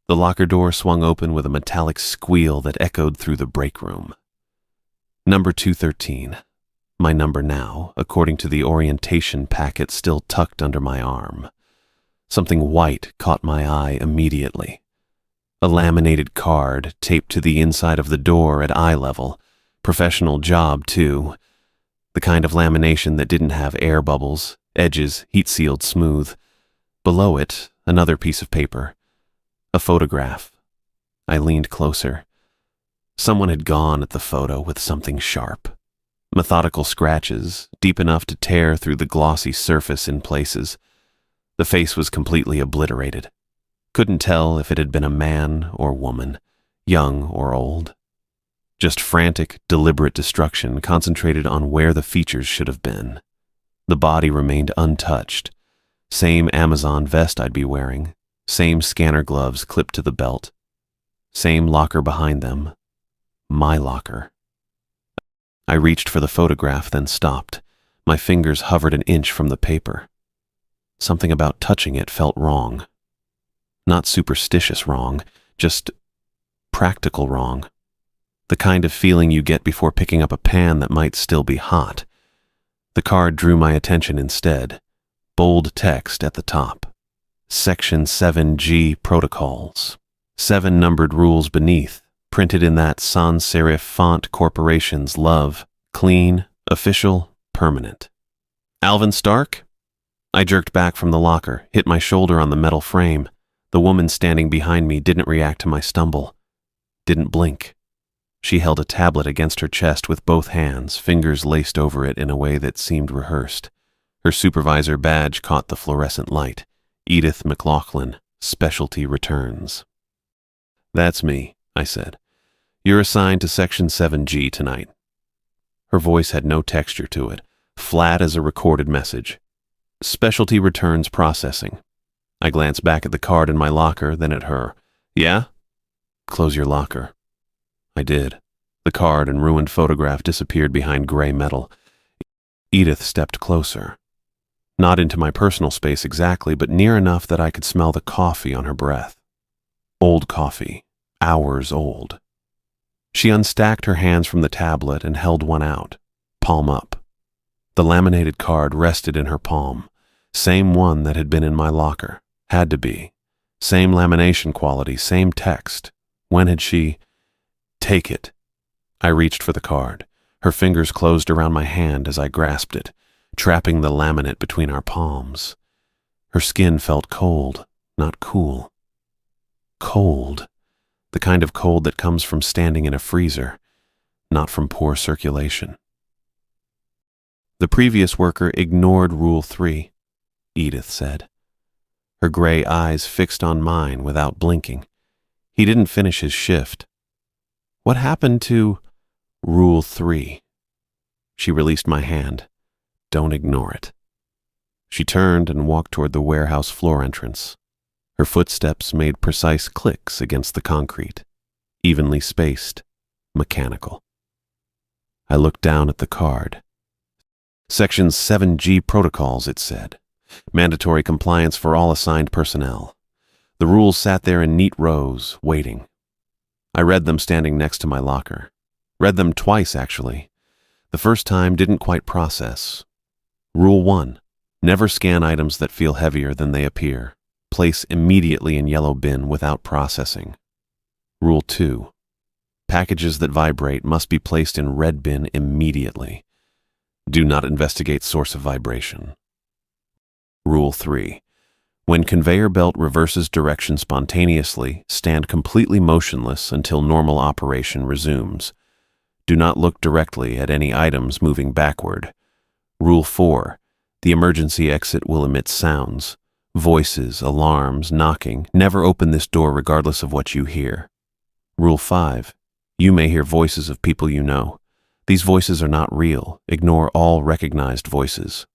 The locker door swung open with a metallic squeal that echoed through the break room. Number 213. My number now, according to the orientation packet still tucked under my arm. Something white caught my eye immediately. A laminated card taped to the inside of the door at eye level. Professional job, too. The kind of lamination that didn't have air bubbles, edges heat-sealed smooth. Below it, another piece of paper. A photograph. I leaned closer. Someone had gone at the photo with something sharp. Methodical scratches, deep enough to tear through the glossy surface in places. The face was completely obliterated. Couldn't tell if it had been a man or woman, young or old. Just frantic, deliberate destruction concentrated on where the features should have been. The body remained untouched. Same Amazon vest I'd be wearing. Same scanner gloves clipped to the belt. Same locker behind them. My locker. I reached for the photograph, then stopped. My fingers hovered an inch from the paper. Something about touching it felt wrong. Not superstitious wrong, just practical wrong. The kind of feeling you get before picking up a pan that might still be hot. The card drew my attention instead. Bold text at the top. Section 7G Protocols. 7 numbered rules beneath, printed in that sans serif font corporations love. Clean, official, permanent. Alvin Stark? I jerked back from the locker, hit my shoulder on the metal frame. The woman standing behind me didn't react to my stumble. Didn't blink. She held a tablet against her chest with both hands, fingers laced over it in a way that seemed rehearsed. Her supervisor badge caught the fluorescent light. Edith McLaughlin, Specialty Returns. That's me, I said. You're assigned to Section 7G tonight. Her voice had no texture to it, flat as a recorded message. Specialty Returns Processing. I glanced back at the card in my locker, then at her. Yeah? Close your locker. I did. The card and ruined photograph disappeared behind gray metal. Edith stepped closer. Not into my personal space exactly, but near enough that I could smell the coffee on her breath. Old coffee. Hours old. She unstacked her hands from the tablet and held one out, palm up. The laminated card rested in her palm. Same one that had been in my locker. Had to be. Same lamination quality, same text. When had she... Take it. I reached for the card. Her fingers closed around my hand as I grasped it, trapping the laminate between our palms. Her skin felt cold, not cool. Cold. The kind of cold that comes from standing in a freezer, not from poor circulation. The previous worker ignored Rule 3, Edith said. Her gray eyes fixed on mine without blinking. He didn't finish his shift. What happened to Rule 3? She released my hand. Don't ignore it. She turned and walked toward the warehouse floor entrance. Her footsteps made precise clicks against the concrete, evenly spaced, mechanical. I looked down at the card. Section 7G Protocols, it said. Mandatory compliance for all assigned personnel. The rules sat there in neat rows, waiting. I read them standing next to my locker. Read them twice, actually. The first time didn't quite process. Rule 1. Never scan items that feel heavier than they appear. Place immediately in yellow bin without processing. Rule 2. Packages that vibrate must be placed in red bin immediately. Do not investigate source of vibration. Rule 3. When conveyor belt reverses direction spontaneously, stand completely motionless until normal operation resumes. Do not look directly at any items moving backward. Rule 4. The emergency exit will emit sounds. Voices, alarms, knocking. Never open this door regardless of what you hear. Rule 5. You may hear voices of people you know. These voices are not real. Ignore all recognized voices.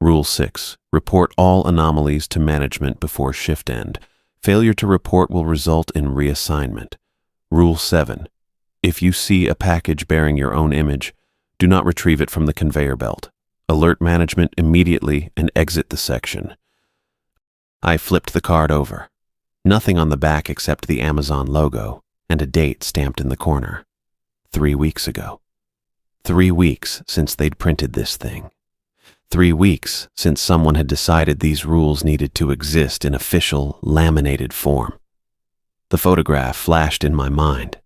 Rule 6. Report all anomalies to management before shift end. Failure to report will result in reassignment. Rule 7. If you see a package bearing your own image, do not retrieve it from the conveyor belt. Alert management immediately and exit the section. I flipped the card over. Nothing on the back except the Amazon logo and a date stamped in the corner. 3 weeks ago. 3 weeks since they'd printed this thing. 3 weeks since someone had decided these rules needed to exist in official, laminated form. The photograph flashed in my mind.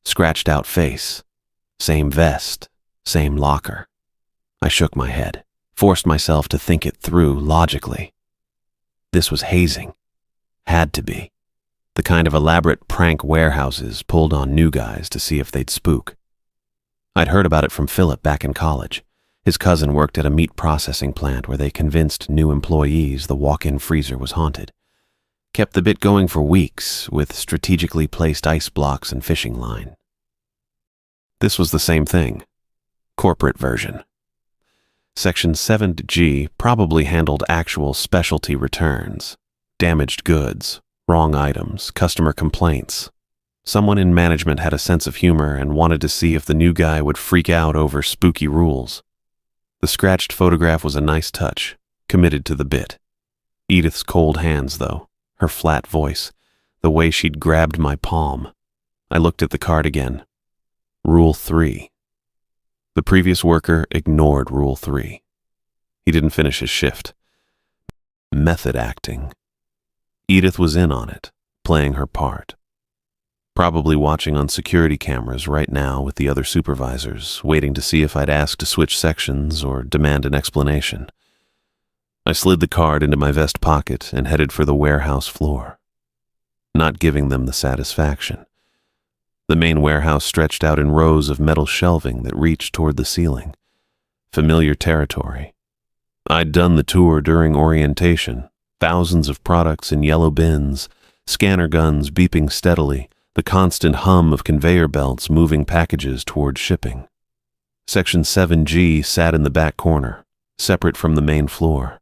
Scratched out face. Same vest. Same locker. I shook my head, forced myself to think it through logically. This was hazing. Had to be. The kind of elaborate prank warehouses pulled on new guys to see if they'd spook. I'd heard about it from Philip back in college. His cousin worked at a meat processing plant where they convinced new employees the walk-in freezer was haunted. Kept the bit going for weeks with strategically placed ice blocks and fishing line. This was the same thing. Corporate version. Section 7G probably handled actual specialty returns, damaged goods, wrong items, customer complaints. Someone in management had a sense of humor and wanted to see if the new guy would freak out over spooky rules. The scratched photograph was a nice touch, committed to the bit. Edith's cold hands, though, her flat voice, the way she'd grabbed my palm. I looked at the card again. Rule 3. The previous worker ignored Rule 3. He didn't finish his shift. Method acting. Edith was in on it, playing her part. Probably watching on security cameras right now with the other supervisors, waiting to see if I'd ask to switch sections or demand an explanation. I slid the card into my vest pocket and headed for the warehouse floor. Not giving them the satisfaction. The main warehouse stretched out in rows of metal shelving that reached toward the ceiling. Familiar territory. I'd done the tour during orientation. Thousands of products in yellow bins, scanner guns beeping steadily, the constant hum of conveyor belts moving packages toward shipping. Section 7G sat in the back corner, separate from the main floor.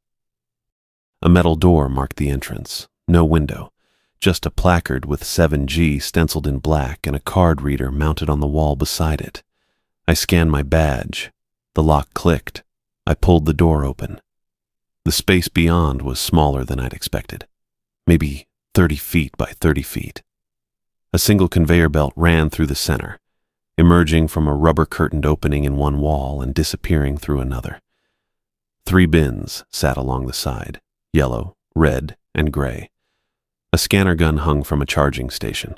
A metal door marked the entrance. No window. Just a placard with 7G stenciled in black and a card reader mounted on the wall beside it. I scanned my badge. The lock clicked. I pulled the door open. The space beyond was smaller than I'd expected. Maybe 30 feet by 30 feet. A single conveyor belt ran through the center, emerging from a rubber-curtained opening in one wall and disappearing through another. 3 bins sat along the side, yellow, red, and gray. A scanner gun hung from a charging station.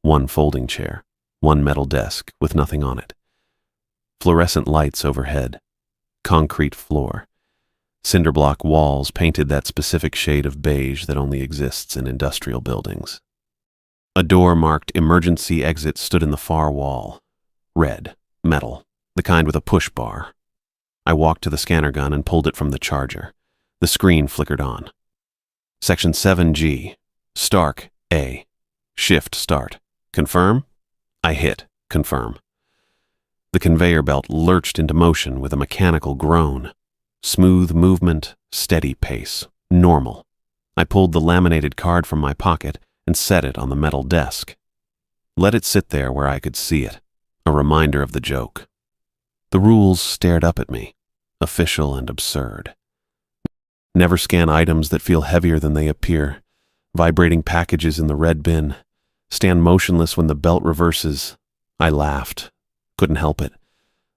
1 folding chair, 1 metal desk with nothing on it. Fluorescent lights overhead. Concrete floor. Cinder block walls painted that specific shade of beige that only exists in industrial buildings. A door marked emergency exit stood in the far wall. Red, metal, the kind with a push bar. I walked to the scanner gun and pulled it from the charger. The screen flickered on. Section 7G. Stark, A. Shift start. Confirm? I hit confirm. The conveyor belt lurched into motion with a mechanical groan. Smooth movement, steady pace, normal. I pulled the laminated card from my pocket and set it on the metal desk. Let it sit there where I could see it, a reminder of the joke. The rules stared up at me, official and absurd. Never scan items that feel heavier than they appear. Vibrating packages in the red bin. Stand motionless when the belt reverses. I laughed. Couldn't help it.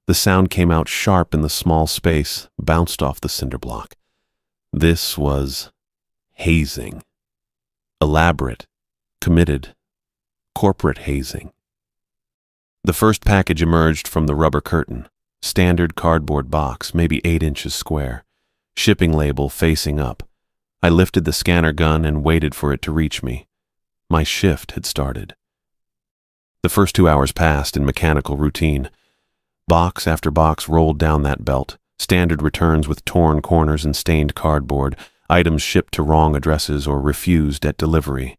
The sound came out sharp in the small space, bounced off the cinder block. This was hazing. Elaborate, committed, corporate hazing. The first package emerged from the rubber curtain. Standard cardboard box, maybe 8 inches square. Shipping label facing up. I lifted the scanner gun and waited for it to reach me. My shift had started. The first 2 hours passed in mechanical routine. Box after box rolled down that belt, standard returns with torn corners and stained cardboard, items shipped to wrong addresses or refused at delivery.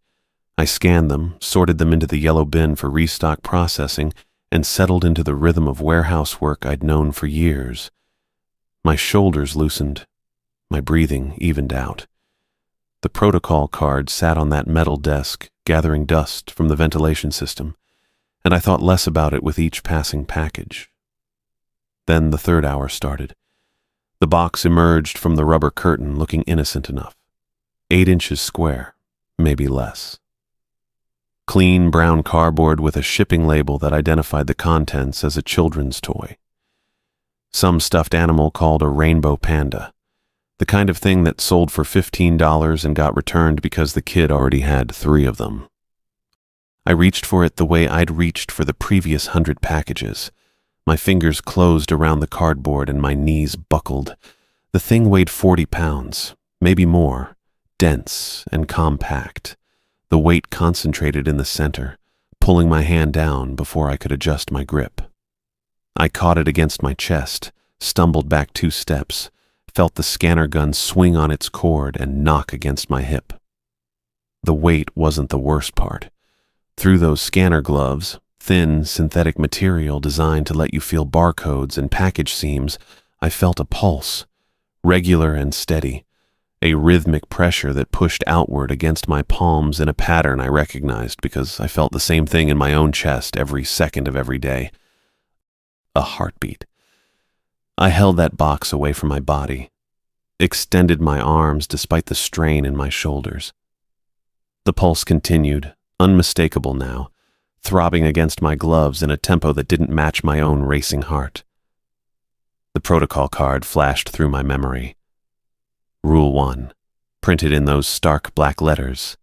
I scanned them, sorted them into the yellow bin for restock processing, and settled into the rhythm of warehouse work I'd known for years. My shoulders loosened. My breathing evened out. The protocol card sat on that metal desk, gathering dust from the ventilation system, and I thought less about it with each passing package. Then the 3rd hour started. The box emerged from the rubber curtain looking innocent enough. 8 inches square, maybe less. Clean brown cardboard with a shipping label that identified the contents as a children's toy. Some stuffed animal called a rainbow panda, the kind of thing that sold for $15 and got returned because the kid already had 3 of them. I reached for it the way I'd reached for the previous 100 packages. My fingers closed around the cardboard and my knees buckled. The thing weighed 40 pounds, maybe more, dense and compact. The weight concentrated in the center, pulling my hand down before I could adjust my grip. I caught it against my chest, stumbled back 2 steps, felt the scanner gun swing on its cord and knock against my hip. The weight wasn't the worst part. Through those scanner gloves, thin synthetic material designed to let you feel barcodes and package seams, I felt a pulse, regular and steady, a rhythmic pressure that pushed outward against my palms in a pattern I recognized because I felt the same thing in my own chest every second of every day. A heartbeat. I held that box away from my body, extended my arms despite the strain in my shoulders. The pulse continued, unmistakable now, throbbing against my gloves in a tempo that didn't match my own racing heart. The protocol card flashed through my memory. Rule 1, printed in those stark black letters.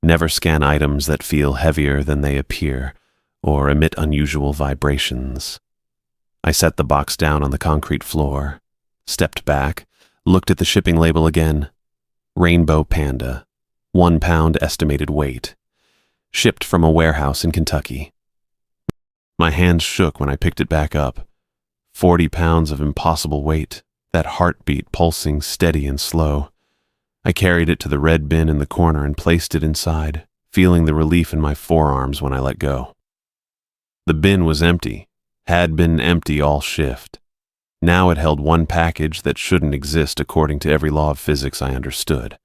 Never scan items that feel heavier than they appear or emit unusual vibrations. I set the box down on the concrete floor, stepped back, looked at the shipping label again. Rainbow Panda, 1 pound estimated weight. Shipped from a warehouse in Kentucky. My hands shook when I picked it back up. 40 pounds of impossible weight, that heartbeat pulsing steady and slow. I carried it to the red bin in the corner and placed it inside, feeling the relief in my forearms when I let go. The bin was empty, had been empty all shift. Now it held 1 package that shouldn't exist according to every law of physics I understood.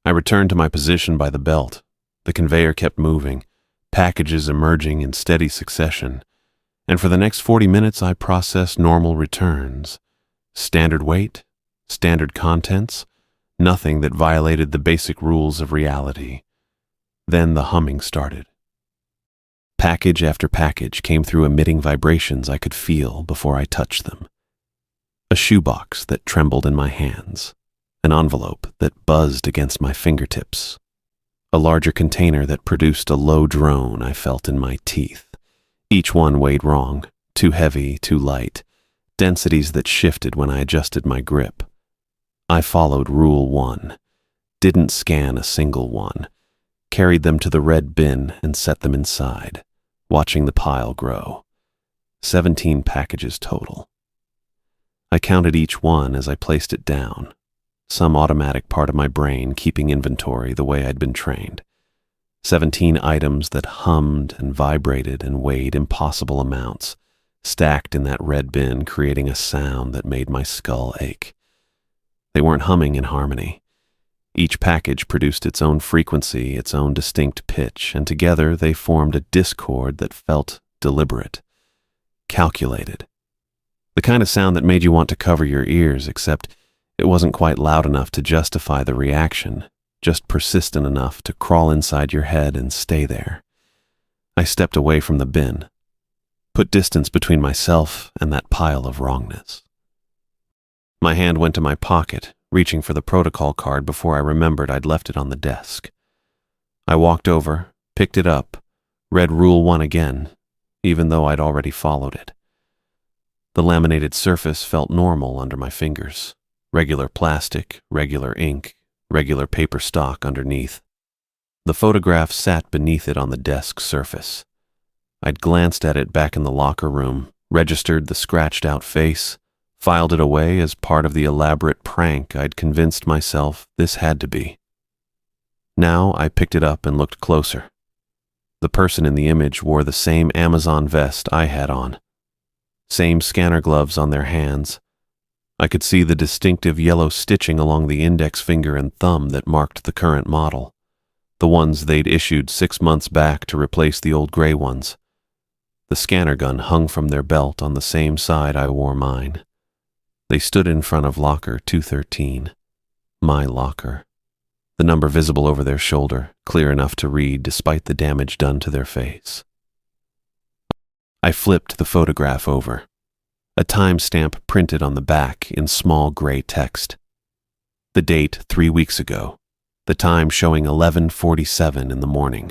I returned to my position by the belt. The conveyor kept moving, packages emerging in steady succession, and for the next 40 minutes I processed normal returns. Standard weight, standard contents, nothing that violated the basic rules of reality. Then the humming started. Package after package came through emitting vibrations I could feel before I touched them. A shoebox that trembled in my hands, an envelope that buzzed against my fingertips, a larger container that produced a low drone I felt in my teeth. Each one weighed wrong, too heavy, too light, densities that shifted when I adjusted my grip. I followed Rule 1, didn't scan a single one, carried them to the red bin and set them inside, watching the pile grow. 17 packages total. I counted each one as I placed it down, some automatic part of my brain keeping inventory the way I'd been trained. 17 items that hummed and vibrated and weighed impossible amounts, stacked in that red bin, creating a sound that made my skull ache. They weren't humming in harmony. Each package produced its own frequency, its own distinct pitch, and together they formed a discord that felt deliberate, calculated. The kind of sound that made you want to cover your ears, except it wasn't quite loud enough to justify the reaction, just persistent enough to crawl inside your head and stay there. I stepped away from the bin, put distance between myself and that pile of wrongness. My hand went to my pocket, reaching for the protocol card before I remembered I'd left it on the desk. I walked over, picked it up, read Rule 1 again, even though I'd already followed it. The laminated surface felt normal under my fingers. Regular plastic, regular ink, regular paper stock underneath. The photograph sat beneath it on the desk surface. I'd glanced at it back in the locker room, registered the scratched-out face, filed it away as part of the elaborate prank I'd convinced myself this had to be. Now I picked it up and looked closer. The person in the image wore the same Amazon vest I had on. Same scanner gloves on their hands. I could see the distinctive yellow stitching along the index finger and thumb that marked the current model, the ones they'd issued 6 months back to replace the old gray ones. The scanner gun hung from their belt on the same side I wore mine. They stood in front of locker 213, my locker. the number visible over their shoulder, clear enough to read despite the damage done to their face. I flipped the photograph over. A timestamp printed on the back in small gray text. The date 3 weeks ago, the time showing 11:47 in the morning.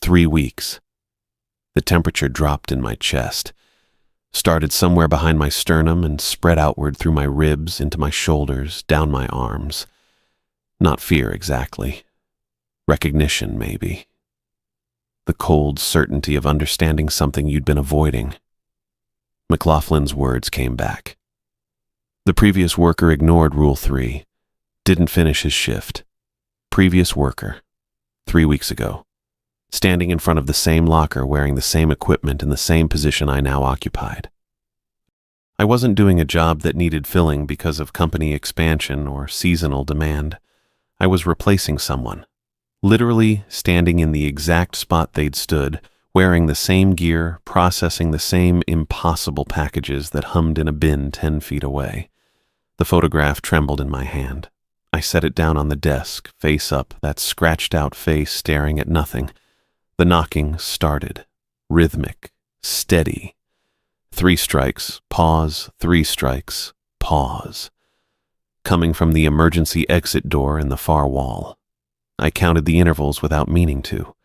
3 weeks. The temperature dropped in my chest, started somewhere behind my sternum and spread outward through my ribs, into my shoulders, down my arms. Not fear exactly. Recognition, maybe. The cold certainty of understanding something you'd been avoiding. McLaughlin's words came back. The previous worker ignored Rule 3, didn't finish his shift. Previous worker, 3 weeks ago, standing in front of the same locker wearing the same equipment in the same position I now occupied. I wasn't doing a job that needed filling because of company expansion or seasonal demand. I was replacing someone, literally standing in the exact spot they'd stood, wearing the same gear, processing the same impossible packages that hummed in a bin 10 feet away. The photograph trembled in my hand. I set it down on the desk, face up, that scratched-out face staring at nothing. The knocking started, rhythmic, steady. 3 strikes, pause, 3 strikes, pause. Coming from the emergency exit door in the far wall. I counted the intervals without meaning to.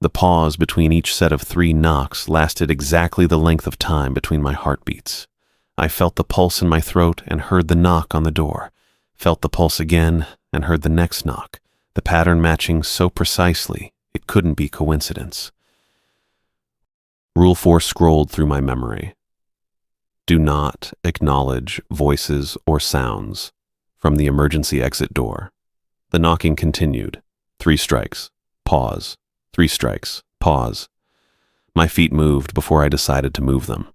The pause between each set of 3 knocks lasted exactly the length of time between my heartbeats. I felt the pulse in my throat and heard the knock on the door, felt the pulse again and heard the next knock, the pattern matching so precisely it couldn't be coincidence. Rule 4 scrolled through my memory. Do not acknowledge voices or sounds from the emergency exit door. The knocking continued. 3 strikes, pause. 3 strikes, pause. My feet moved before I decided to move them.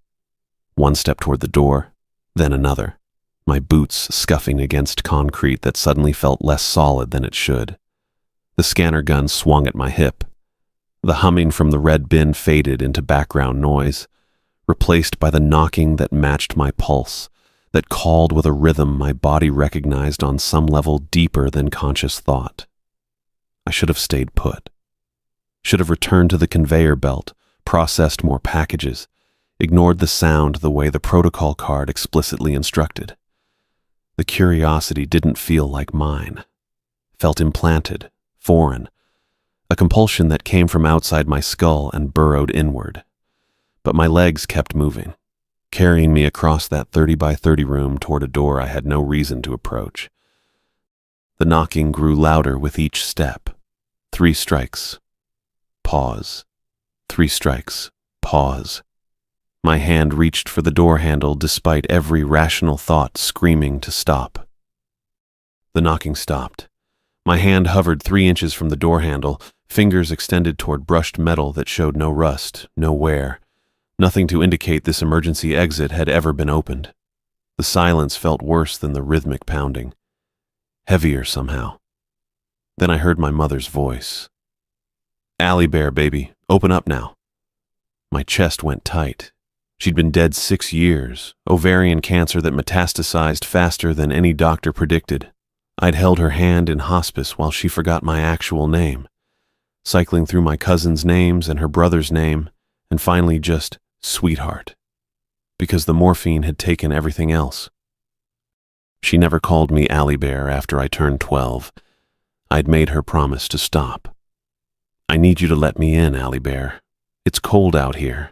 1 step toward the door, then another, my boots scuffing against concrete that suddenly felt less solid than it should. The scanner gun swung at my hip. The humming from the red bin faded into background noise, replaced by the knocking that matched my pulse, that called with a rhythm my body recognized on some level deeper than conscious thought. I should have stayed put. Should have returned to the conveyor belt, processed more packages, ignored the sound the way the protocol card explicitly instructed. The curiosity didn't feel like mine. Felt implanted, foreign, a compulsion that came from outside my skull and burrowed inward. But my legs kept moving, carrying me across that 30 by 30 room toward a door I had no reason to approach. The knocking grew louder with each step. 3 strikes. Pause. 3 strikes. Pause. My hand reached for the door handle despite every rational thought screaming to stop. The knocking stopped. My hand hovered 3 inches from the door handle, fingers extended toward brushed metal that showed no rust, no wear, nothing to indicate this emergency exit had ever been opened. The silence felt worse than the rhythmic pounding. Heavier somehow. Then I heard my mother's voice. "Allie Bear, baby, open up now." My chest went tight. She'd been dead 6 years, ovarian cancer that metastasized faster than any doctor predicted. I'd held her hand in hospice while she forgot my actual name, cycling through my cousin's names and her brother's name, and finally just sweetheart, because the morphine had taken everything else. She never called me Allie Bear after I turned 12. I'd made her promise to stop. "I need you to let me in, Allie Bear. It's cold out here."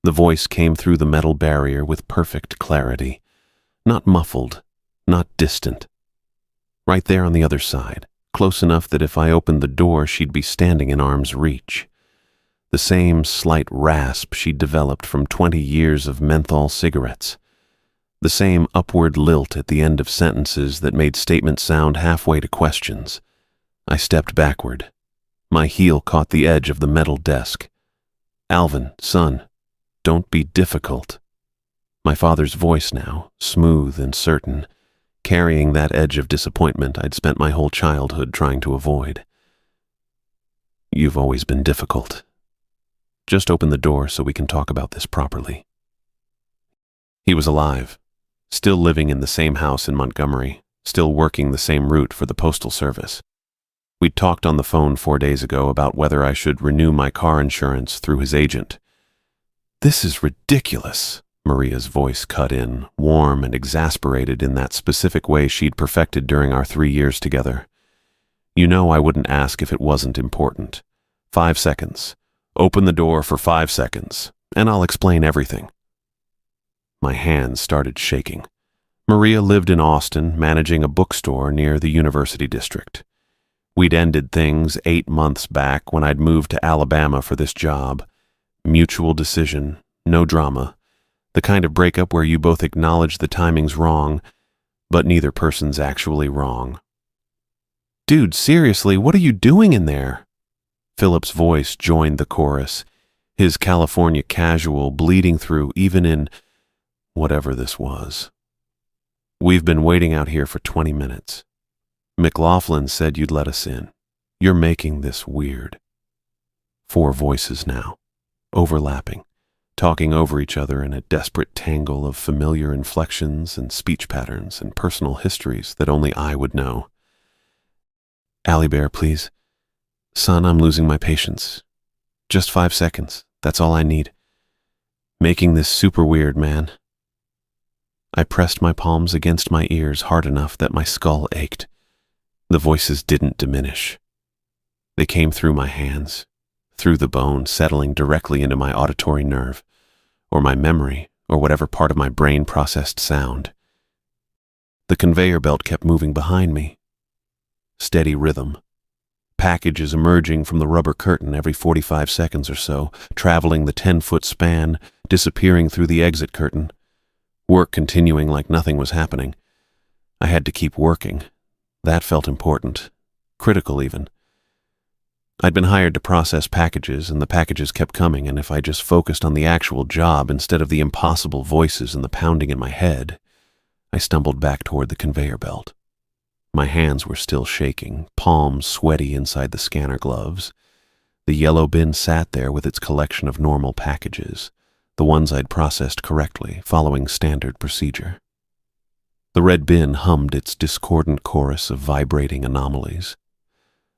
The voice came through the metal barrier with perfect clarity, not muffled, not distant. Right there on the other side, close enough that if I opened the door she'd be standing in arm's reach. The same slight rasp she'd developed from 20 years of menthol cigarettes. The same upward lilt at the end of sentences that made statements sound halfway to questions. I stepped backward. My heel caught the edge of the metal desk. "Alvin, son, don't be difficult." My father's voice now, smooth and certain, carrying that edge of disappointment I'd spent my whole childhood trying to avoid. "You've always been difficult. Just open the door so we can talk about this properly." He was alive, still living in the same house in Montgomery, still working the same route for the Postal Service. We'd talked on the phone 4 days ago about whether I should renew my car insurance through his agent. "This is ridiculous," Maria's voice cut in, warm and exasperated in that specific way she'd perfected during our 3 years together. "You know I wouldn't ask if it wasn't important. 5 seconds. Open the door for 5 seconds, and I'll explain everything." My hands started shaking. Maria lived in Austin, managing a bookstore near the University District. We'd ended things 8 months back when I'd moved to Alabama for this job. Mutual decision, no drama. The kind of breakup where you both acknowledge the timing's wrong, but neither person's actually wrong. "Dude, seriously, what are you doing in there?" Philip's voice joined the chorus, his California casual bleeding through even in whatever this was. "We've been waiting out here for 20 minutes. McLaughlin said you'd let us in. You're making this weird." 4 voices now, overlapping, talking over each other in a desperate tangle of familiar inflections and speech patterns and personal histories that only I would know. "Allie Bear, please. Son, I'm losing my patience. Just 5 seconds. That's all I need. Making this super weird, man." I pressed my palms against my ears hard enough that my skull ached. The voices didn't diminish. They came through my hands, through the bone, settling directly into my auditory nerve, or my memory, or whatever part of my brain processed sound. The conveyor belt kept moving behind me. Steady rhythm. Packages emerging from the rubber curtain every 45 seconds or so, traveling the 10-foot span, disappearing through the exit curtain. Work continuing like nothing was happening. I had to keep working. That felt important. Critical, even. I'd been hired to process packages, and the packages kept coming, and if I just focused on the actual job instead of the impossible voices and the pounding in my head, I stumbled back toward the conveyor belt. My hands were still shaking, palms sweaty inside the scanner gloves. The yellow bin sat there with its collection of normal packages, the ones I'd processed correctly, following standard procedure. The red bin hummed its discordant chorus of vibrating anomalies.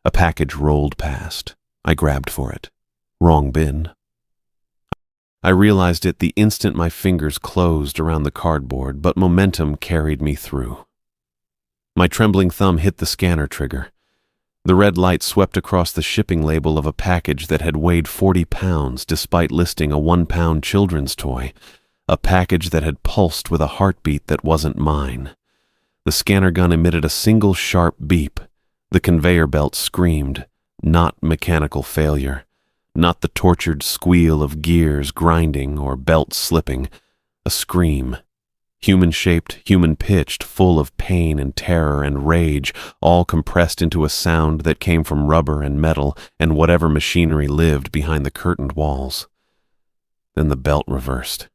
A package rolled past. I grabbed for it. Wrong bin. I realized it the instant my fingers closed around the cardboard, but momentum carried me through. My trembling thumb hit the scanner trigger. The red light swept across the shipping label of a package that had weighed 40 pounds despite listing a 1-pound children's toy, a package that had pulsed with a heartbeat that wasn't mine. The scanner gun emitted a single sharp beep. The conveyor belt screamed, not mechanical failure, not the tortured squeal of gears grinding or belts slipping, a scream. Human-shaped, human-pitched, full of pain and terror and rage, all compressed into a sound that came from rubber and metal and whatever machinery lived behind the curtained walls. Then the belt reversed.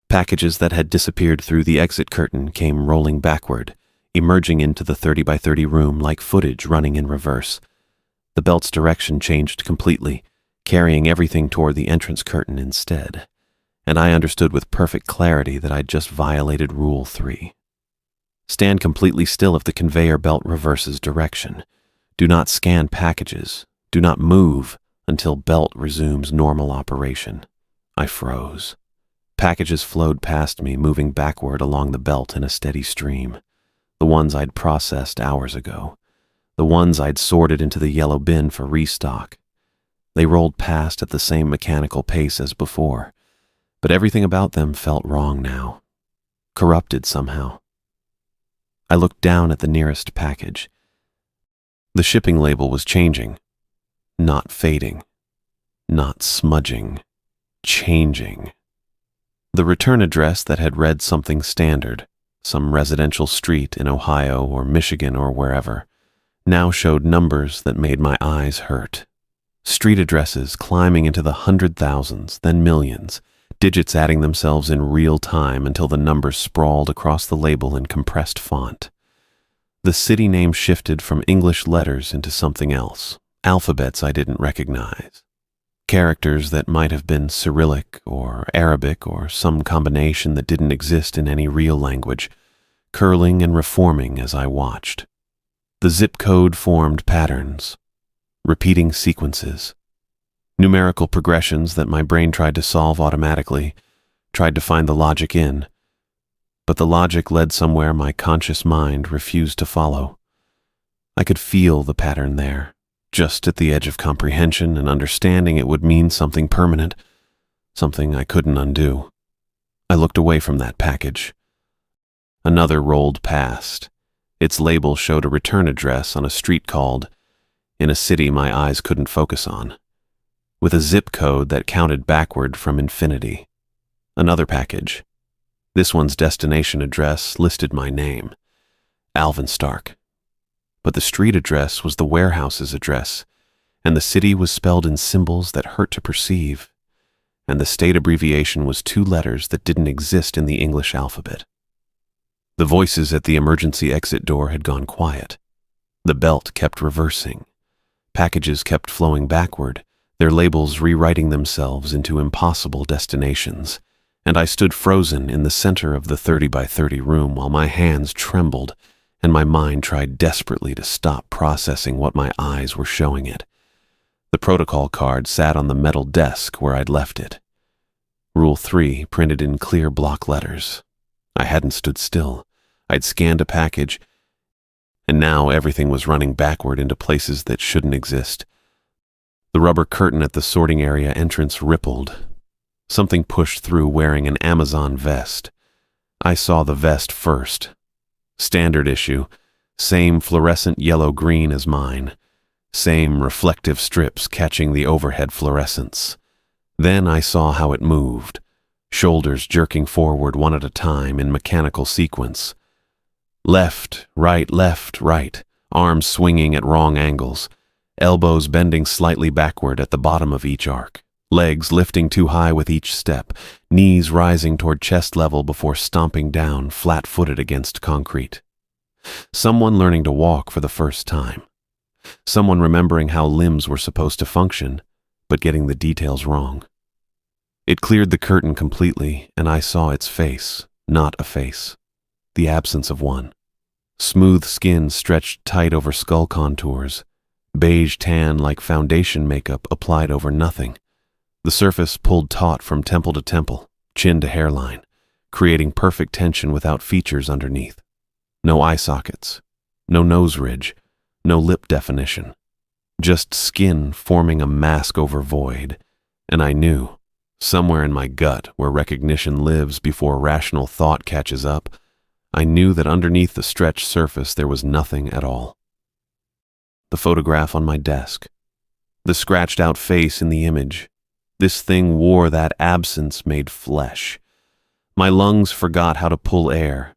Packages that had disappeared through the exit curtain came rolling backward, emerging into the 30 by 30 room like footage running in reverse. The belt's direction changed completely, carrying everything toward the entrance curtain instead. And I understood with perfect clarity that I'd just violated Rule 3. Stand completely still if the conveyor belt reverses direction. Do not scan packages. Do not move until belt resumes normal operation. I froze. Packages flowed past me, moving backward along the belt in a steady stream. The ones I'd processed hours ago. The ones I'd sorted into the yellow bin for restock. They rolled past at the same mechanical pace as before. But everything about them felt wrong now, corrupted somehow. I looked down at the nearest package. The shipping label was changing, not fading, not smudging, changing. The return address that had read something standard, some residential street in Ohio or Michigan or wherever, now showed numbers that made my eyes hurt. Street addresses climbing into the 100,000s, then millions, digits adding themselves in real time until the numbers sprawled across the label in compressed font. The city name shifted from English letters into something else, alphabets I didn't recognize. Characters that might have been Cyrillic or Arabic or some combination that didn't exist in any real language, curling and reforming as I watched. The zip code formed patterns, repeating sequences, numerical progressions that my brain tried to solve automatically, tried to find the logic in, but the logic led somewhere my conscious mind refused to follow. I could feel the pattern there, just at the edge of comprehension and understanding it would mean something permanent, something I couldn't undo. I looked away from that package. Another rolled past. Its label showed a return address on a street called, in a city my eyes couldn't focus on, with a zip code that counted backward from infinity. Another package. This one's destination address listed my name, Alvin Stark. But the street address was the warehouse's address, and the city was spelled in symbols that hurt to perceive, and the state abbreviation was 2 letters that didn't exist in the English alphabet. The voices at the emergency exit door had gone quiet. The belt kept reversing. Packages kept flowing backward, their labels rewriting themselves into impossible destinations, and I stood frozen in the center of the 30 by 30 room while my hands trembled and my mind tried desperately to stop processing what my eyes were showing it. The protocol card sat on the metal desk where I'd left it. Rule 3 printed in clear block letters. I hadn't stood still. I'd scanned a package, and now everything was running backward into places that shouldn't exist. The rubber curtain at the sorting area entrance rippled. Something pushed through wearing an Amazon vest. I saw the vest first. Standard issue, same fluorescent yellow-green as mine, same reflective strips catching the overhead fluorescence. Then I saw how it moved, shoulders jerking forward one at a time in mechanical sequence. Left, right, arms swinging at wrong angles, elbows bending slightly backward at the bottom of each arc, legs lifting too high with each step, knees rising toward chest level before stomping down flat-footed against concrete. Someone learning to walk for the first time. Someone remembering how limbs were supposed to function, but getting the details wrong. It cleared the curtain completely, and I saw its face, not a face. The absence of one. Smooth skin stretched tight over skull contours, beige tan like foundation makeup applied over nothing. The surface pulled taut from temple to temple, chin to hairline, creating perfect tension without features underneath. No eye sockets, no nose ridge, no lip definition. Just skin forming a mask over void, and I knew, somewhere in my gut where recognition lives before rational thought catches up, I knew that underneath the stretched surface there was nothing at all. The photograph on my desk, the scratched-out face in the image, this thing wore that absence made flesh. My lungs forgot how to pull air.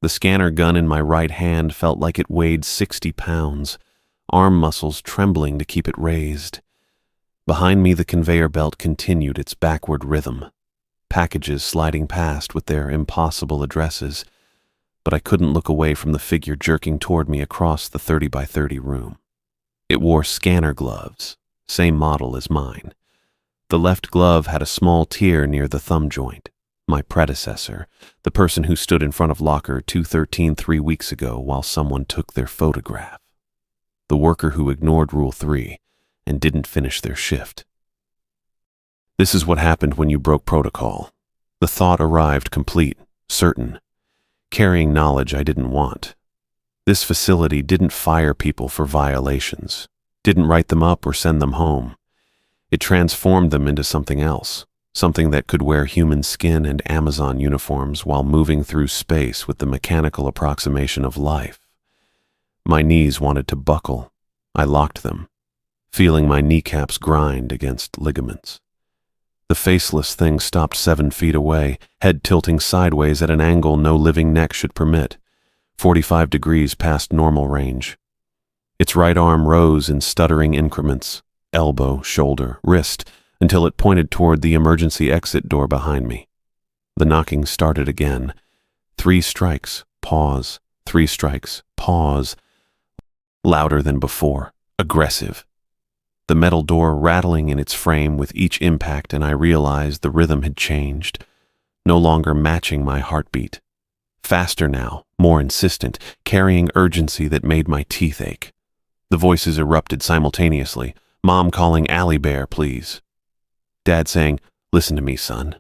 The scanner gun in my right hand felt like it weighed 60 pounds, arm muscles trembling to keep it raised. Behind me the conveyor belt continued its backward rhythm, packages sliding past with their impossible addresses, but I couldn't look away from the figure jerking toward me across the 30 by 30 room. It wore scanner gloves, same model as mine. The left glove had a small tear near the thumb joint. My predecessor, the person who stood in front of locker 213 3 weeks ago while someone took their photograph. The worker who ignored Rule 3 and didn't finish their shift. This is what happened when you broke protocol. The thought arrived complete, certain, carrying knowledge I didn't want. This facility didn't fire people for violations, didn't write them up or send them home. It transformed them into something else, something that could wear human skin and Amazon uniforms while moving through space with the mechanical approximation of life. My knees wanted to buckle. I locked them, feeling my kneecaps grind against ligaments. The faceless thing stopped 7 feet away, head tilting sideways at an angle no living neck should permit, 45 degrees past normal range. Its right arm rose in stuttering increments, elbow, shoulder, wrist, until it pointed toward the emergency exit door behind me. The knocking started again. 3 strikes, pause, 3 strikes, pause. Louder than before, aggressive. The metal door rattling in its frame with each impact, and I realized the rhythm had changed, no longer matching my heartbeat. Faster now, more insistent, carrying urgency that made my teeth ache. The voices erupted simultaneously. Mom calling Allie Bear, please. Dad saying, listen to me, son.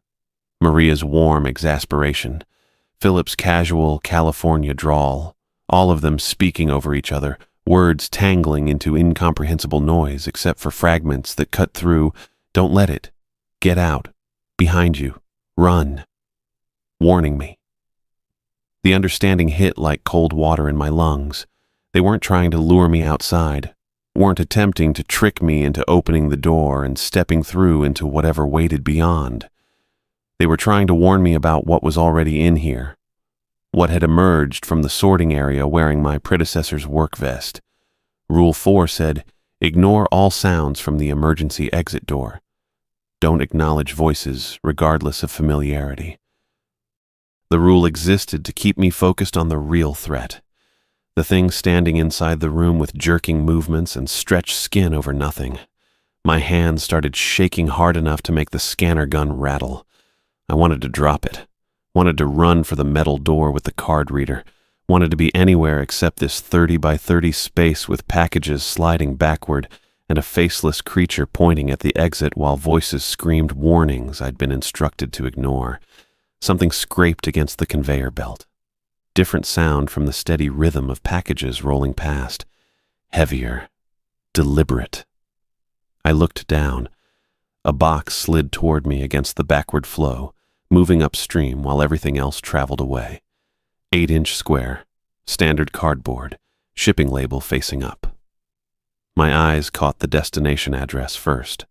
Maria's warm exasperation. Philip's casual California drawl. All of them speaking over each other, words tangling into incomprehensible noise except for fragments that cut through, don't let it. Get out. Behind you. Run. Warning me. The understanding hit like cold water in my lungs. They weren't trying to lure me outside, weren't attempting to trick me into opening the door and stepping through into whatever waited beyond. They were trying to warn me about what was already in here, what had emerged from the sorting area wearing my predecessor's work vest. Rule 4 said, ignore all sounds from the emergency exit door. Don't acknowledge voices, regardless of familiarity. The rule existed to keep me focused on the real threat. The thing standing inside the room with jerking movements and stretched skin over nothing. My hands started shaking hard enough to make the scanner gun rattle. I wanted to drop it. Wanted to run for the metal door with the card reader. Wanted to be anywhere except this 30 by 30 space with packages sliding backward and a faceless creature pointing at the exit while voices screamed warnings I'd been instructed to ignore. Something scraped against the conveyor belt. Different sound from the steady rhythm of packages rolling past. Heavier. Deliberate. I looked down. A box slid toward me against the backward flow, moving upstream while everything else traveled away. 8-inch square. Standard cardboard. Shipping label facing up. My eyes caught the destination address first.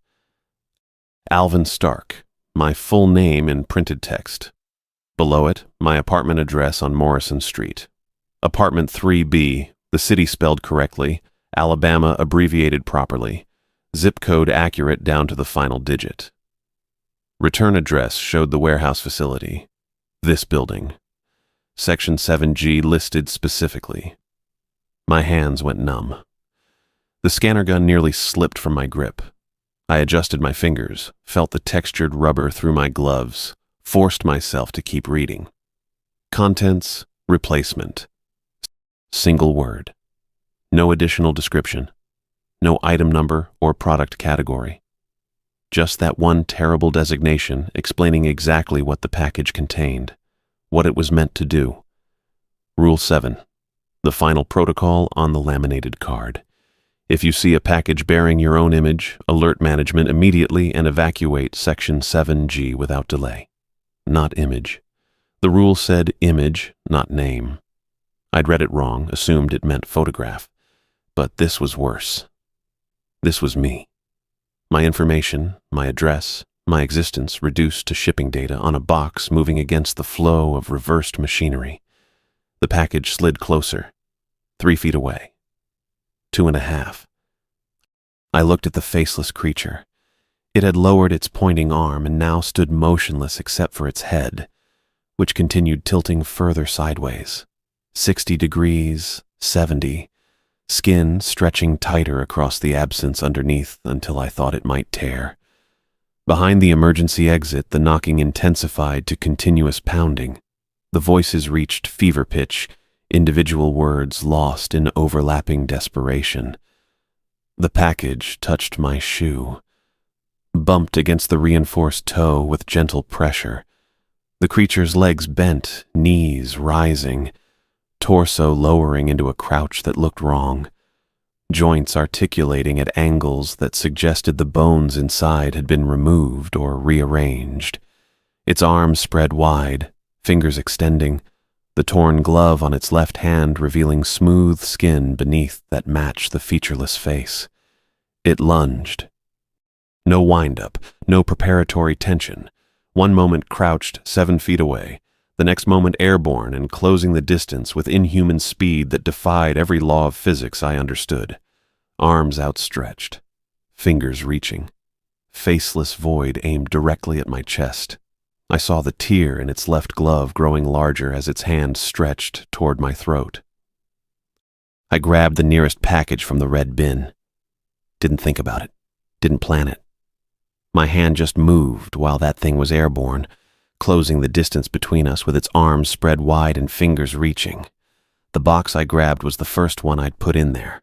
Alvin Stark. My full name in printed text. Below it, my apartment address on Morrison Street. Apartment 3B, the city spelled correctly, Alabama abbreviated properly, zip code accurate down to the final digit. Return address showed the warehouse facility. This building. Section 7G listed specifically. My hands went numb. The scanner gun nearly slipped from my grip. I adjusted my fingers, felt the textured rubber through my gloves, forced myself to keep reading. Contents, replacement. Single word. No additional description. No item number or product category. Just that one terrible designation explaining exactly what the package contained, what it was meant to do. Rule 7. The final protocol on the laminated card. If you see a package bearing your own image, alert management immediately and evacuate Section 7G without delay. Not image. The rule said image, not name. I'd read it wrong, assumed it meant photograph. But this was worse. This was me. My information, my address, my existence reduced to shipping data on a box moving against the flow of reversed machinery. The package slid closer, 3 feet away. 2.5. I looked at the faceless creature. It had lowered its pointing arm and now stood motionless except for its head, which continued tilting further sideways. 60 degrees, 70, skin stretching tighter across the absence underneath until I thought it might tear. Behind the emergency exit, the knocking intensified to continuous pounding. The voices reached fever pitch, individual words lost in overlapping desperation. The package touched my shoe, bumped against the reinforced toe with gentle pressure. The creature's legs bent, knees rising, torso lowering into a crouch that looked wrong, joints articulating at angles that suggested the bones inside had been removed or rearranged. Its arms spread wide, fingers extending, the torn glove on its left hand revealing smooth skin beneath that matched the featureless face. It lunged. No wind-up, no preparatory tension. One moment crouched 7 feet away, the next moment airborne and closing the distance with inhuman speed that defied every law of physics I understood. Arms outstretched, fingers reaching. Faceless void aimed directly at my chest. I saw the tear in its left glove growing larger as its hand stretched toward my throat. I grabbed the nearest package from the red bin. Didn't think about it. Didn't plan it. My hand just moved while that thing was airborne, closing the distance between us with its arms spread wide and fingers reaching. The box I grabbed was the first one I'd put in there.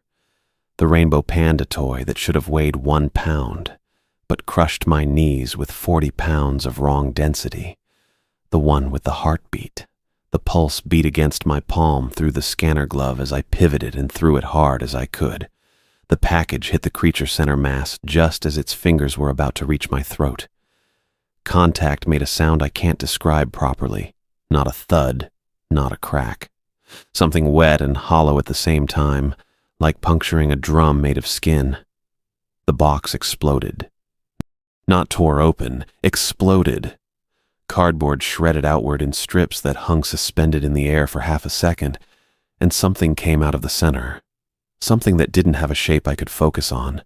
The rainbow panda toy that should have weighed 1 pound, but crushed my knees with 40 pounds of wrong density. The one with the heartbeat. The pulse beat against my palm through the scanner glove as I pivoted and threw it hard as I could. The package hit the creature center mass just as its fingers were about to reach my throat. Contact made a sound I can't describe properly. Not a thud, not a crack. Something wet and hollow at the same time, like puncturing a drum made of skin. The box exploded. Not tore open, exploded. Cardboard shredded outward in strips that hung suspended in the air for half a second, and something came out of the center. Something that didn't have a shape I could focus on.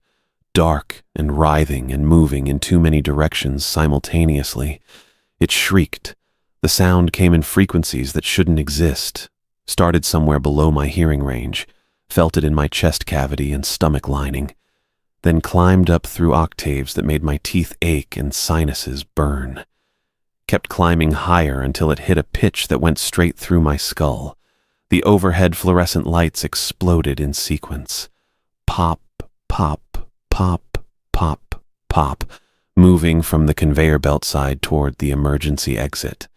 Dark and writhing and moving in too many directions simultaneously. It shrieked. The sound came in frequencies that shouldn't exist. Started somewhere below my hearing range. Felt it in my chest cavity and stomach lining. Then climbed up through octaves that made my teeth ache and sinuses burn. Kept climbing higher until it hit a pitch that went straight through my skull. The overhead fluorescent lights exploded in sequence. Pop, pop, pop, pop, pop, moving from the conveyor belt side toward the emergency exit.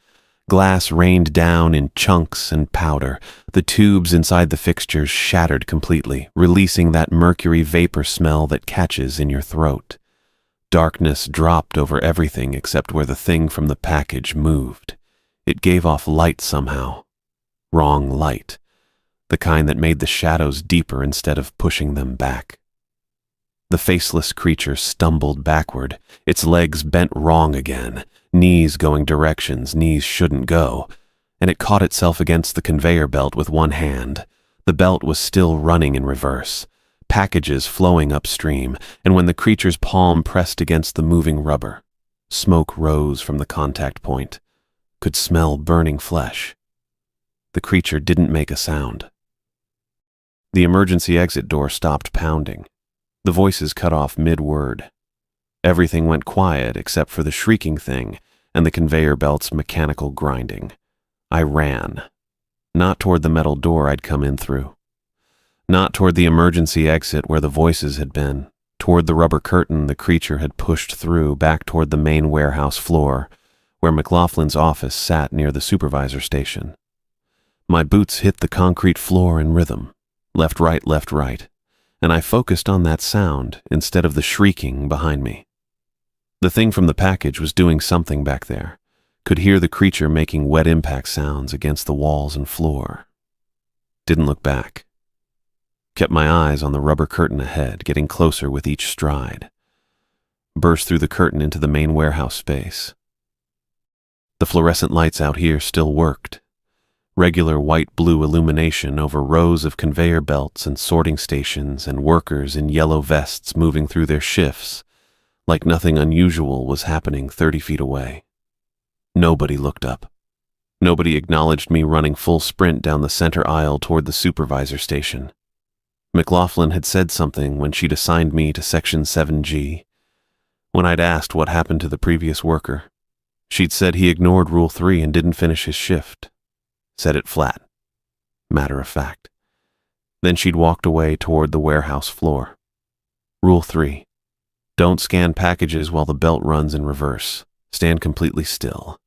Glass rained down in chunks and powder. The tubes inside the fixtures shattered completely, releasing that mercury vapor smell that catches in your throat. Darkness dropped over everything except where the thing from the package moved. It gave off light somehow. Wrong light. The kind that made the shadows deeper instead of pushing them back. The faceless creature stumbled backward, its legs bent wrong again, knees going directions knees shouldn't go, and it caught itself against the conveyor belt with one hand. The belt was still running in reverse, packages flowing upstream, and when the creature's palm pressed against the moving rubber, smoke rose from the contact point. Could smell burning flesh. The creature didn't make a sound. The emergency exit door stopped pounding. The voices cut off mid-word. Everything went quiet except for the shrieking thing and the conveyor belt's mechanical grinding. I ran. Not toward the metal door I'd come in through. Not toward the emergency exit where the voices had been. Toward the rubber curtain the creature had pushed through, back toward the main warehouse floor, where McLaughlin's office sat near the supervisor station. My boots hit the concrete floor in rhythm, left, right, and I focused on that sound instead of the shrieking behind me. The thing from the package was doing something back there. Could hear the creature making wet impact sounds against the walls and floor. Didn't look back. Kept my eyes on the rubber curtain ahead, getting closer with each stride. Burst through the curtain into the main warehouse space. The fluorescent lights out here still worked. Regular white-blue illumination over rows of conveyor belts and sorting stations and workers in yellow vests moving through their shifts, like nothing unusual was happening 30 feet away. Nobody looked up. Nobody acknowledged me running full sprint down the center aisle toward the supervisor station. McLaughlin had said something when she'd assigned me to Section 7G. When I'd asked what happened to the previous worker, she'd said he ignored Rule 3 and didn't finish his shift. Said it flat. Matter of fact. Then she'd walked away toward the warehouse floor. Rule 3. Don't scan packages while the belt runs in reverse. Stand completely still.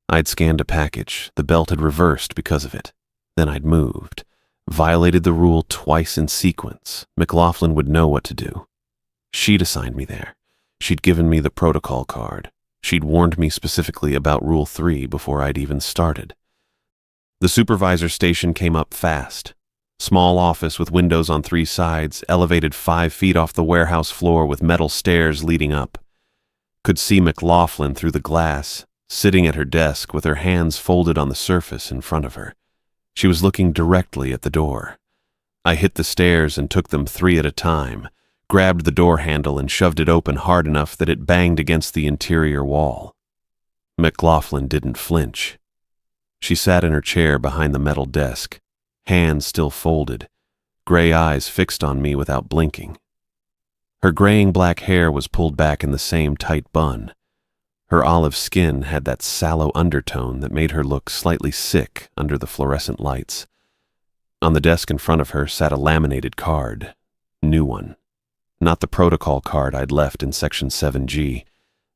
I'd scanned a package. The belt had reversed because of it. Then I'd moved. Violated the rule twice in sequence. McLaughlin would know what to do. She'd assigned me there. She'd given me the protocol card. She'd warned me specifically about Rule 3 before I'd even started. The supervisor station came up fast. Small office with windows on 3 sides, elevated 5 feet off the warehouse floor with metal stairs leading up. Could see McLaughlin through the glass, sitting at her desk with her hands folded on the surface in front of her. She was looking directly at the door. I hit the stairs and took them 3 at a time, grabbed the door handle and shoved it open hard enough that it banged against the interior wall. McLaughlin didn't flinch. She sat in her chair behind the metal desk, hands still folded, gray eyes fixed on me without blinking. Her graying black hair was pulled back in the same tight bun. Her olive skin had that sallow undertone that made her look slightly sick under the fluorescent lights. On the desk in front of her sat a laminated card. New one. Not the protocol card I'd left in Section 7G.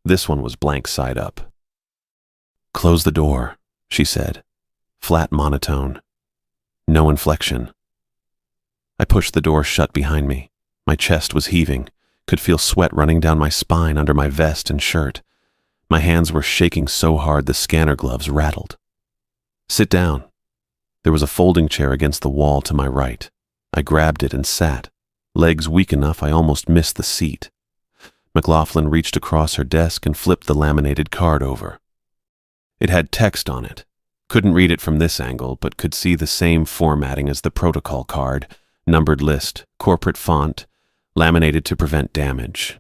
This one was blank side up. "Close the door," she said. Flat monotone. No inflection. I pushed the door shut behind me. My chest was heaving, could feel sweat running down my spine under my vest and shirt. My hands were shaking so hard the scanner gloves rattled. "Sit down." There was a folding chair against the wall to my right. I grabbed it and sat, legs weak enough I almost missed the seat. McLaughlin reached across her desk and flipped the laminated card over. It had text on it. Couldn't read it from this angle, but could see the same formatting as the protocol card, numbered list, corporate font, laminated to prevent damage.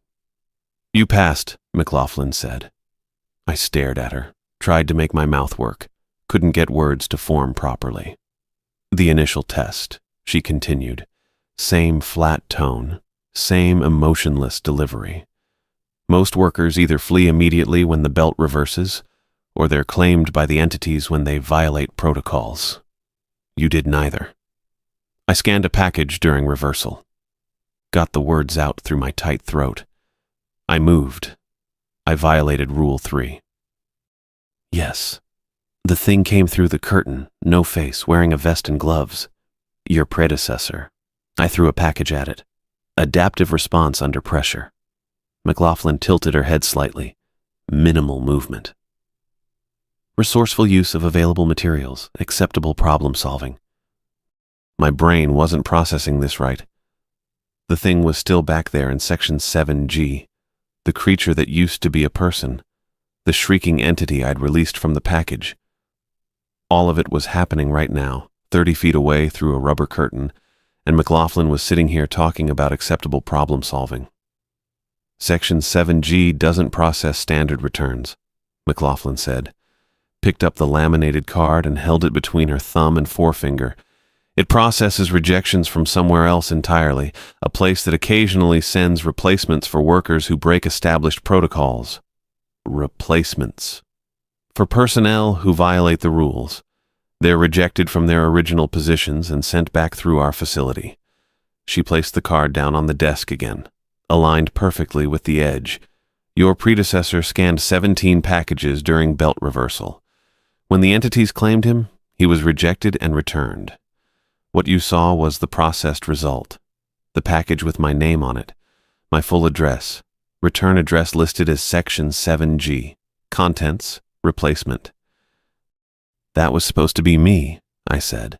"You passed," McLaughlin said. I stared at her, tried to make my mouth work, couldn't get words to form properly. "The initial test," she continued. Same flat tone, same emotionless delivery. "Most workers either flee immediately when the belt reverses, or they're claimed by the entities when they violate protocols. You did neither." I scanned a package during reversal. Got the words out through my tight throat. I moved. I violated Rule 3. "Yes. The thing came through the curtain, no face, wearing a vest and gloves. Your predecessor." I threw a package at it. "Adaptive response under pressure." McLaughlin tilted her head slightly. Minimal movement. "Resourceful use of available materials, acceptable problem solving." My brain wasn't processing this right. The thing was still back there in Section 7G, the creature that used to be a person, the shrieking entity I'd released from the package. All of it was happening right now, 30 feet away through a rubber curtain, and McLaughlin was sitting here talking about acceptable problem solving. "Section 7G doesn't process standard returns," McLaughlin said. Picked up the laminated card and held it between her thumb and forefinger. "It processes rejections from somewhere else entirely, a place that occasionally sends replacements for workers who break established protocols." Replacements. For personnel who violate the rules. They're rejected from their original positions and sent back through our facility. She placed the card down on the desk again, aligned perfectly with the edge. "Your predecessor scanned 17 packages during belt reversal. When the entities claimed him, he was rejected and returned. What you saw was the processed result. The package with my name on it, my full address, return address listed as Section 7G, contents, replacement." "That was supposed to be me," I said.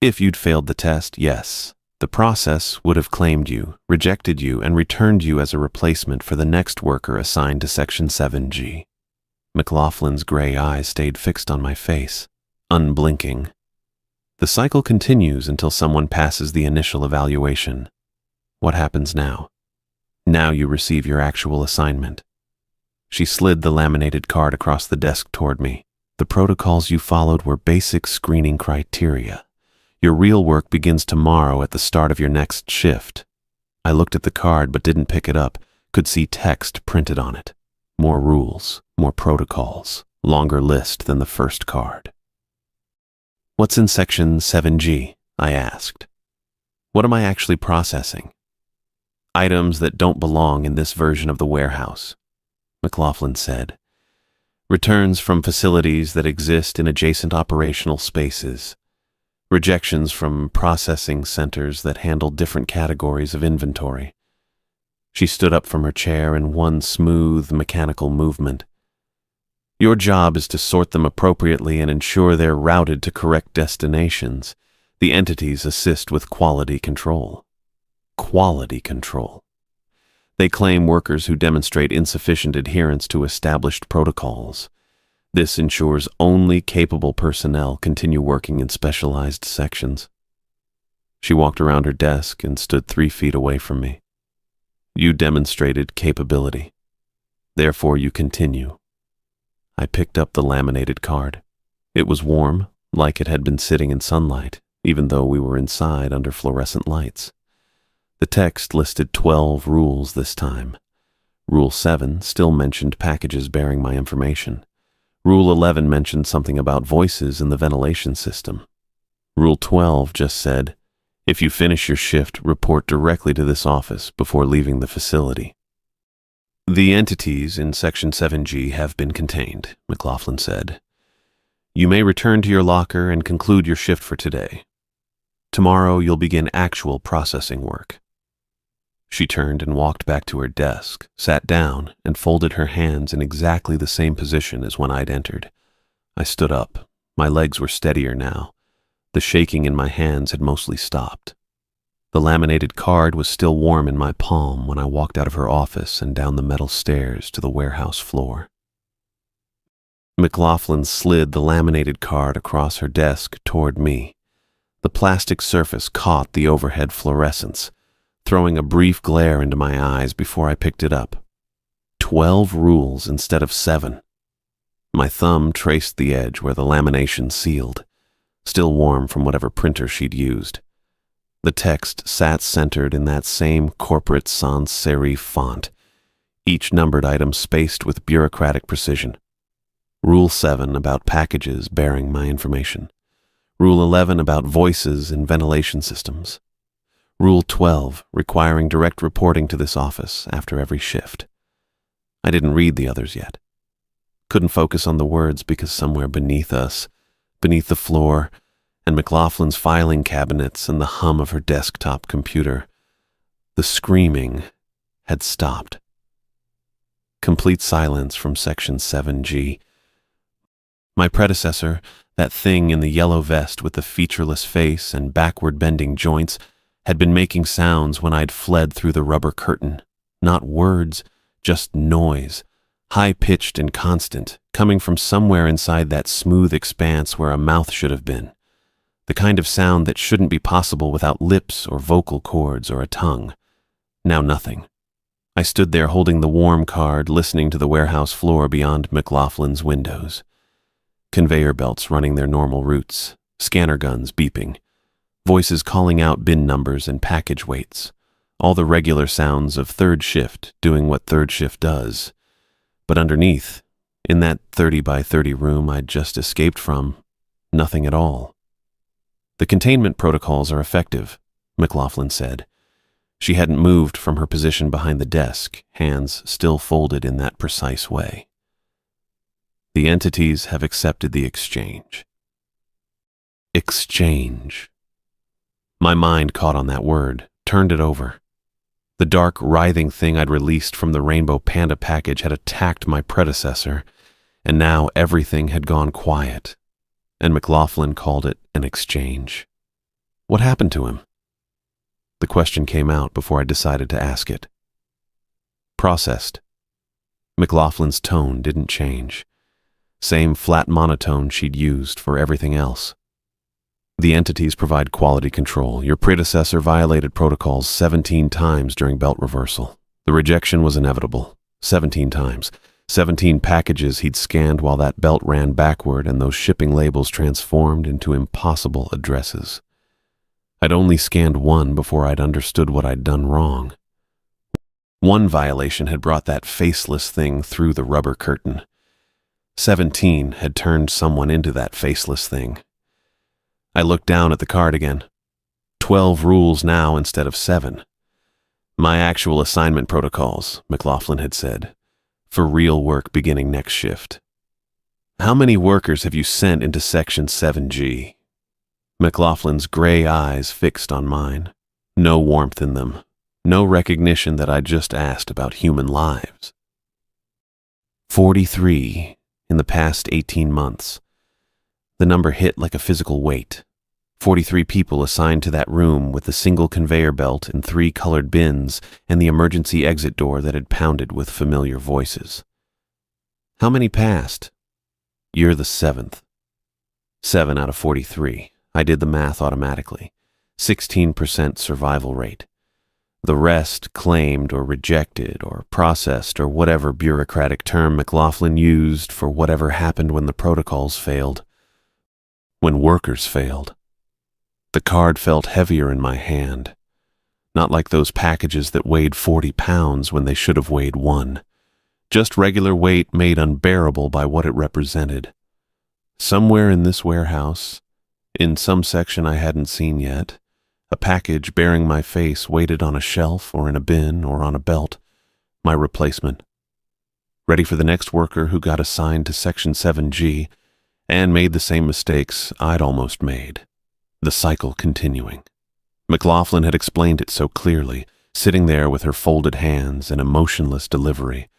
"If you'd failed the test, yes. The process would have claimed you, rejected you, and returned you as a replacement for the next worker assigned to Section 7G. McLaughlin's gray eyes stayed fixed on my face, unblinking. The cycle continues until someone passes the initial evaluation. What happens now? Now you receive your actual assignment. She slid the laminated card across the desk toward me. The protocols you followed were basic screening criteria. Your real work begins tomorrow at the start of your next shift. I looked at the card but didn't pick it up, could see text printed on it. More rules, more protocols, longer list than the first card. "What's in Section 7G?" I asked. "What am I actually processing?" "Items that don't belong in this version of the warehouse," McLaughlin said. "Returns from facilities that exist in adjacent operational spaces. Rejections from processing centers that handle different categories of inventory." She stood up from her chair in one smooth, mechanical movement. "Your job is to sort them appropriately and ensure they're routed to correct destinations. The entities assist with quality control." Quality control. They claim workers who demonstrate insufficient adherence to established protocols. This ensures only capable personnel continue working in specialized sections. She walked around her desk and stood 3 feet away from me. "You demonstrated capability. Therefore you continue." I picked up the laminated card. It was warm, like it had been sitting in sunlight, even though we were inside under fluorescent lights. The text listed 12 rules this time. Rule 7 still mentioned packages bearing my information. Rule 11 mentioned something about voices in the ventilation system. Rule 12 just said, if you finish your shift, report directly to this office before leaving the facility. The entities in Section 7G have been contained, McLaughlin said. You may return to your locker and conclude your shift for today. Tomorrow you'll begin actual processing work. She turned and walked back to her desk, sat down, and folded her hands in exactly the same position as when I'd entered. I stood up. My legs were steadier now. The shaking in my hands had mostly stopped. The laminated card was still warm in my palm when I walked out of her office and down the metal stairs to the warehouse floor. McLaughlin slid the laminated card across her desk toward me. The plastic surface caught the overhead fluorescence, throwing a brief glare into my eyes before I picked it up. 12 rules instead of 7. My thumb traced the edge where the lamination sealed, still warm from whatever printer she'd used. The text sat centered in that same corporate sans serif font, each numbered item spaced with bureaucratic precision. Rule 7 about packages bearing my information. Rule 11 about voices in ventilation systems. Rule 12 requiring direct reporting to this office after every shift. I didn't read the others yet. Couldn't focus on the words because somewhere beneath us, beneath the floor, and McLaughlin's filing cabinets and the hum of her desktop computer, the screaming had stopped. Complete silence from Section 7G. My predecessor, that thing in the yellow vest with the featureless face and backward-bending joints, had been making sounds when I'd fled through the rubber curtain. Not words, just noise, high-pitched and constant, coming from somewhere inside that smooth expanse where a mouth should have been. The kind of sound that shouldn't be possible without lips or vocal cords or a tongue. Now nothing. I stood there holding the warm card, listening to the warehouse floor beyond McLaughlin's windows. Conveyor belts running their normal routes, scanner guns beeping, voices calling out bin numbers and package weights, all the regular sounds of third shift doing what third shift does. But underneath, in that 30 by 30 room I'd just escaped from, nothing at all. The containment protocols are effective, McLaughlin said. She hadn't moved from her position behind the desk, hands still folded in that precise way. The entities have accepted the exchange. Exchange. My mind caught on that word, turned it over. The dark, writhing thing I'd released from the Rainbow Panda package had attacked my predecessor, and now everything had gone quiet, and McLaughlin called it an exchange. What happened to him? The question came out before I decided to ask it. Processed. McLaughlin's tone didn't change. Same flat monotone she'd used for everything else. The entities provide quality control. Your predecessor violated protocols 17 times during belt reversal. The rejection was inevitable. 17 times. 17 packages he'd scanned while that belt ran backward and those shipping labels transformed into impossible addresses. I'd only scanned one before I'd understood what I'd done wrong. One violation had brought that faceless thing through the rubber curtain. 17 had turned someone into that faceless thing. I looked down at the card again. 12 rules now instead of 7. My actual assignment protocols, McLaughlin had said, for real work beginning next shift. How many workers have you sent into Section 7G? McLaughlin's gray eyes fixed on mine. No warmth in them. No recognition that I'd just asked about human lives. 43 in the past 18 months. The number hit like a physical weight. 43 people assigned to that room with the single conveyor belt and 3 colored bins and the emergency exit door that had pounded with familiar voices. How many passed? You're the 7th. 7 out of 43. I did the math automatically. 16% survival rate. The rest claimed or rejected or processed or whatever bureaucratic term McLaughlin used for whatever happened when the protocols failed. When workers failed. The card felt heavier in my hand. Not like those packages that weighed 40 pounds when they should have weighed 1. Just regular weight made unbearable by what it represented. Somewhere in this warehouse, In some section I hadn't seen yet, a package bearing my face waited on a shelf or in a bin or on a belt, my replacement. Ready for the next worker who got assigned to Section 7G and made the same mistakes I'd almost made. The cycle continuing. McLaughlin had explained it so clearly, sitting there with her folded hands and emotionless delivery.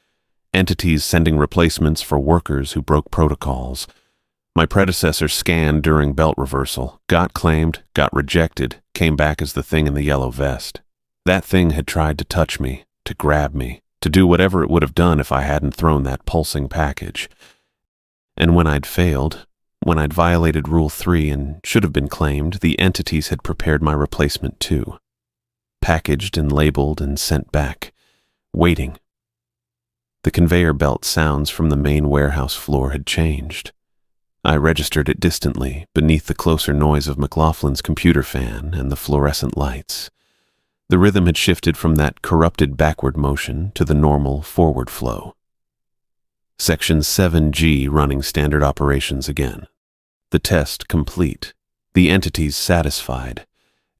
Entities sending replacements for workers who broke protocols. My predecessor scanned during belt reversal, got claimed, got rejected, came back as the thing in the yellow vest. That thing had tried to touch me, to grab me, to do whatever it would have done if I hadn't thrown that pulsing package. And when I'd failed, when I'd violated Rule 3 and should have been claimed, the entities had prepared my replacement too. Packaged and labeled and sent back, waiting. The conveyor belt sounds from the main warehouse floor had changed. I registered it distantly, beneath the closer noise of McLaughlin's computer fan and the fluorescent lights. The rhythm had shifted from that corrupted backward motion to the normal forward flow. Section 7G running standard operations again. The test complete. The entities satisfied.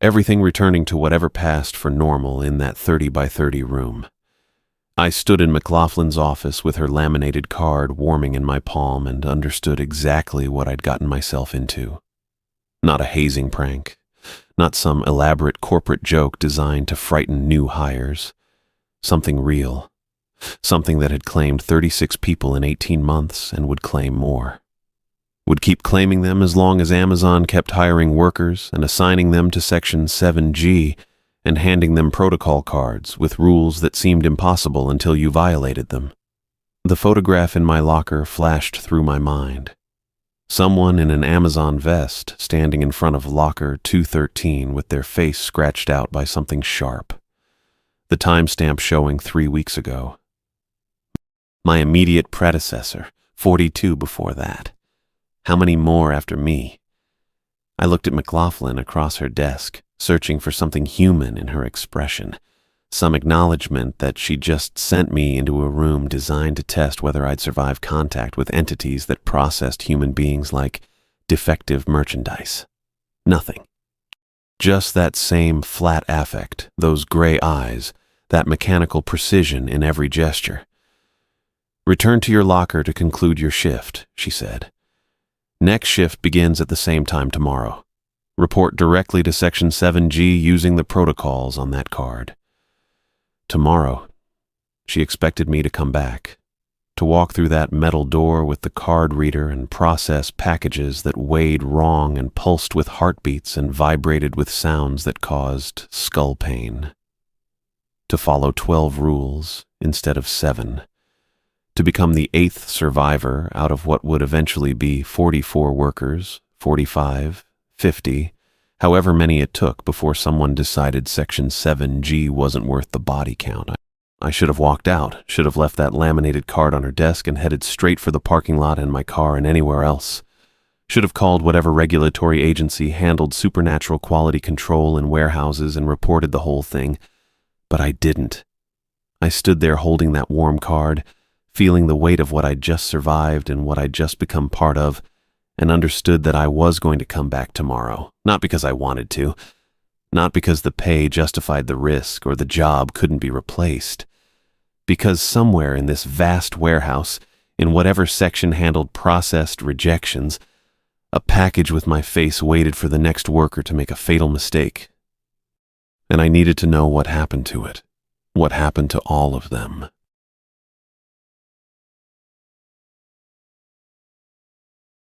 Everything returning to whatever passed for normal in that 30 by 30 room. I stood in McLaughlin's office with her laminated card warming in my palm and understood exactly what I'd gotten myself into. Not a hazing prank. Not some elaborate corporate joke designed to frighten new hires. Something real. Something that had claimed 36 people in 18 months and would claim more. Would keep claiming them as long as Amazon kept hiring workers and assigning them to Section 7G and handing them protocol cards with rules that seemed impossible until you violated them. The photograph in my locker flashed through my mind. Someone in an Amazon vest standing in front of locker 213 with their face scratched out by something sharp. The timestamp showing 3 weeks ago. My immediate predecessor, 42 before that. How many more after me? I looked at McLaughlin across her desk, searching for something human in her expression, some acknowledgement that she just sent me into a room designed to test whether I'd survive contact with entities that processed human beings like defective merchandise. Nothing. Just that same flat affect, those gray eyes, that mechanical precision in every gesture. Return to your locker to conclude your shift, she said. Next shift begins at the same time tomorrow. Report directly to Section 7G using the protocols on that card. Tomorrow, she expected me to come back, to walk through that metal door with the card reader and process packages that weighed wrong and pulsed with heartbeats and vibrated with sounds that caused skull pain. To follow 12 rules instead of 7. To become the 8th survivor out of what would eventually be 44 workers, 45, 50, however many it took before someone decided Section 7G wasn't worth the body count. I should have walked out, should have left that laminated card on her desk and headed straight for the parking lot in my car and anywhere else. Should have called whatever regulatory agency handled supernatural quality control in warehouses and reported the whole thing. But I didn't. I stood there holding that warm card, feeling the weight of what I'd just survived and what I'd just become part of, and understood that I was going to come back tomorrow, not because I wanted to, not because the pay justified the risk or the job couldn't be replaced, because somewhere in this vast warehouse, in whatever section handled processed rejections, a package with my face waited for the next worker to make a fatal mistake. And I needed to know what happened to it, what happened to all of them.